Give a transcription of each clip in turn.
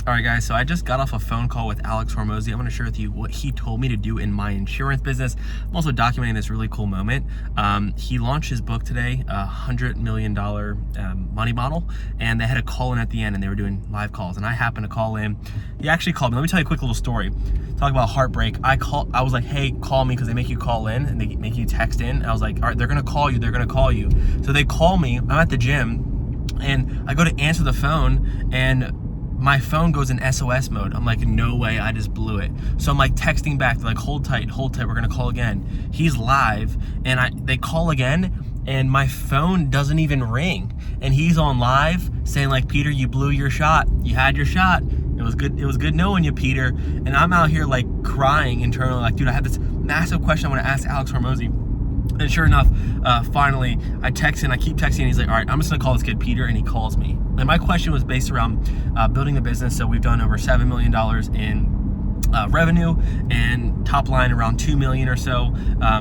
All right, guys, so I just got off a phone call with Alex Hormosi. I'm going to share with you what he told me to do in my insurance business. I'm also documenting this really cool moment. He launched his book today, $100 million money model, and they had a call in at the end, and they were doing live calls, and I happened to call in. He actually called me. Let me tell you a quick little story. Talk about heartbreak. I was like, hey, call me, because they make you call in, and they make you text in. I was like, all right, they're going to call you. They're going to call you. So they call me. I'm at the gym, and I go to answer the phone, and my phone goes in SOS mode. I'm like, no way, I just blew it. So I'm like texting back, they're like, hold tight, we're gonna call again. He's live, and they call again, and my phone doesn't even ring. And he's on live saying like, Peter, you blew your shot. You had your shot. It was good knowing you, Peter. And I'm out here like crying internally, like, dude, I had this massive question I wanna ask Alex Hormosi. And sure enough, finally, I text and I keep texting, and he's like, all right, I'm just gonna call this kid Peter, and he calls me. And my question was based around building a business. So we've done over $7 million in revenue, and top line around 2 million or so,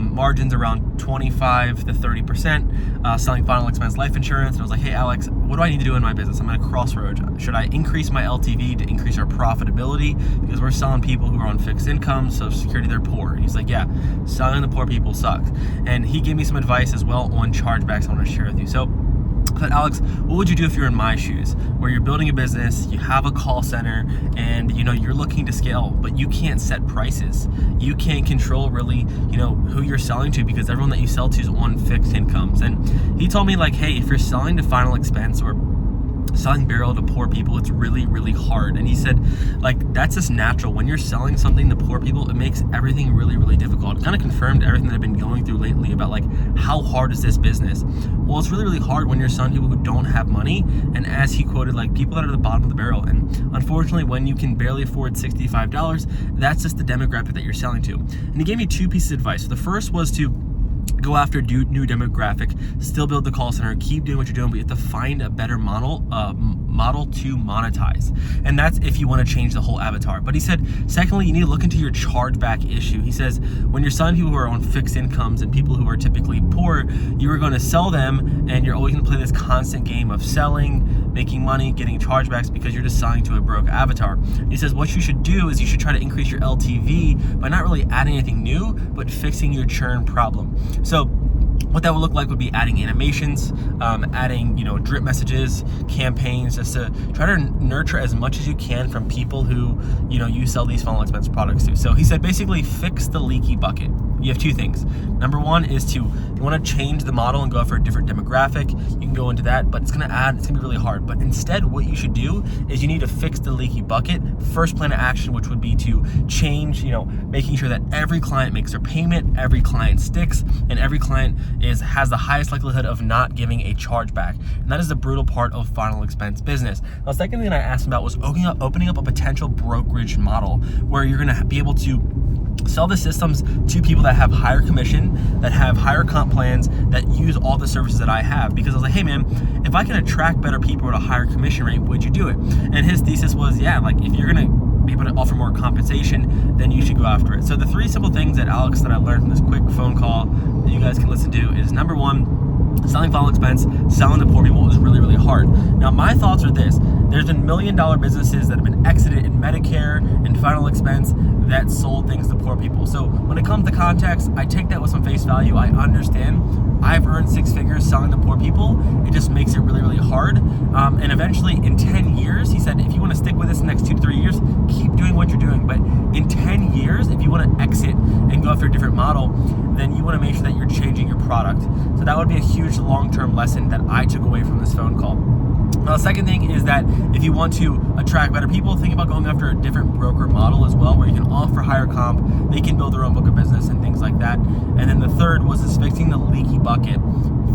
margins around 25 to 30%, selling final expense life insurance. And I was like, hey Alex, what do I need to do in my business? I'm at a crossroads. Should I increase my LTV to increase our profitability? Because we're selling people who are on fixed income, Social Security, they're poor. And he's like, yeah, selling the poor people sucks. And he gave me some advice as well on chargebacks I want to share with you. So I said, Alex, what would you do if you're in my shoes, where you're building a business, you have a call center, and you're looking to scale, but you can't set prices. You can't control really, who you're selling to, because everyone that you sell to is on fixed incomes. And he told me like, hey, if you're selling to final expense or selling barrel to poor people, it's really, really hard. And he said, like, that's just natural. When you're selling something to poor people, it makes everything really, really difficult. It kind of confirmed everything that I've been going through lately about like, how hard is this business? Well, it's really, really hard when you're selling people who don't have money. And as he quoted, like, people that are at the bottom of the barrel. And unfortunately, when you can barely afford $65, that's just the demographic that you're selling to. And he gave me two pieces of advice. So the first was to go after new demographic, still build the call center, keep doing what you're doing, but you have to find a better model to monetize. And that's if you want to change the whole avatar. But he said, secondly, you need to look into your chargeback issue. He says, when you're selling people who are on fixed incomes and people who are typically poor, you are going to sell them, and you're always going to play this constant game of selling, making money, getting chargebacks, because you're just selling to a broke avatar. He says, what you should do is you should try to increase your LTV by not really adding anything new, but fixing your churn problem. So what that would look like would be adding animations, adding drip messages, campaigns, just to try to nurture as much as you can from people who you sell these final expense products to. So he said, basically fix the leaky bucket. You have two things. Number one is you want to change the model and go for a different demographic. You can go into that, but it's gonna be really hard. But instead, what you should do is you need to fix the leaky bucket. First plan of action, which would be to change, making sure that every client makes their payment, every client sticks, and every client has the highest likelihood of not giving a chargeback. And that is the brutal part of final expense business. Now, the second thing I asked him about was opening up a potential brokerage model where you're gonna be able to sell the systems to people that have higher commission, that have higher comp plans, that use all the services that I have. Because I was like, hey man, if I can attract better people at a higher commission rate, would you do it? And his thesis was, yeah, like if you're gonna be able to offer more compensation, then you should go after it. So the three simple things that I learned from this quick phone call that you guys can listen to is, number one, selling final expense, selling to poor people is really, really hard. Now, my thoughts are this. There's been $1 million businesses that have been exited in Medicare and final expense that sold things to poor people. So when it comes to context, I take that with some face value. I understand. I've earned 6 figures selling to poor people. It just makes it really, really hard. And eventually in 10 years, he said, if you want to stick with this the next 2 to 3 years, keep doing what you're doing. But in 10 years, if you want to exit and go after a different model, then you want to make sure that you're changing your product. So that would be a huge long-term lesson that I took away from this phone call. Now, the second thing is that if you want to attract better people, think about going after a different broker model as well, where you can offer higher comp, they can build their own book of business and things like that. And then the third was fixing the leaky bucket,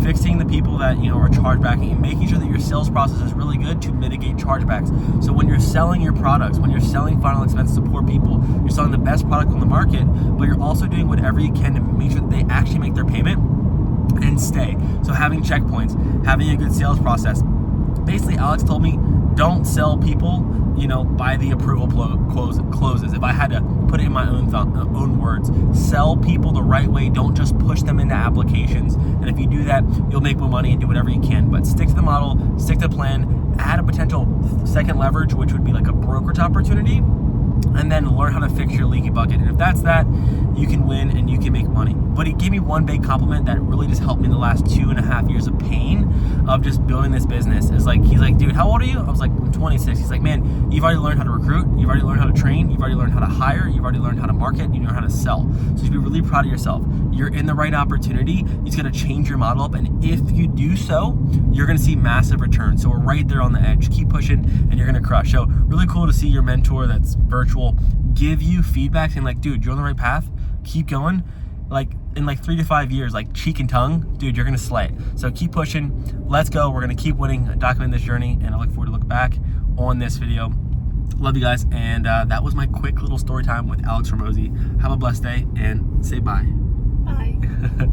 fixing the people that are chargebacking, and making sure that your sales process is really good to mitigate chargebacks. So when you're selling your products, when you're selling final expenses to poor people, you're selling the best product on the market, but you're also doing whatever you can to make sure that they actually make their payment and stay. So having checkpoints, having a good sales process. Basically, Alex told me, don't sell people, by the approval closes. If I had to put it in my own words, sell people the right way. Don't just push them into applications. And if you do that, you'll make more money and do whatever you can. But stick to the model, stick to the plan, add a potential second leverage, which would be like a brokerage opportunity, and then learn how to fix your leaky bucket. And if that's that, you can win and you can make money. But he gave me one big compliment that really just helped me in the last 2.5 years of pain of just building this business. Is like, he's like, dude, how old are you? I was like, I'm 26. He's like, man, you've already learned how to recruit, you've already learned how to train, you've already learned how to hire, you've already learned how to market, you know how to sell. So you should be really proud of yourself. You're in the right opportunity. You just gotta change your model up, and if you do so, you're gonna see massive returns. So we're right there on the edge. Keep pushing and you're gonna crush. So really cool to see your mentor that's virtual give you feedback saying like, dude, you're on the right path, keep going. Like in like 3 to 5 years, like cheek and tongue, dude, you're gonna slay it. So keep pushing, let's go. We're gonna keep winning, document this journey, and I look forward to look back on this video. Love you guys, and that was my quick little story time with Alex Hormosi. Have a blessed day and say bye. Bye.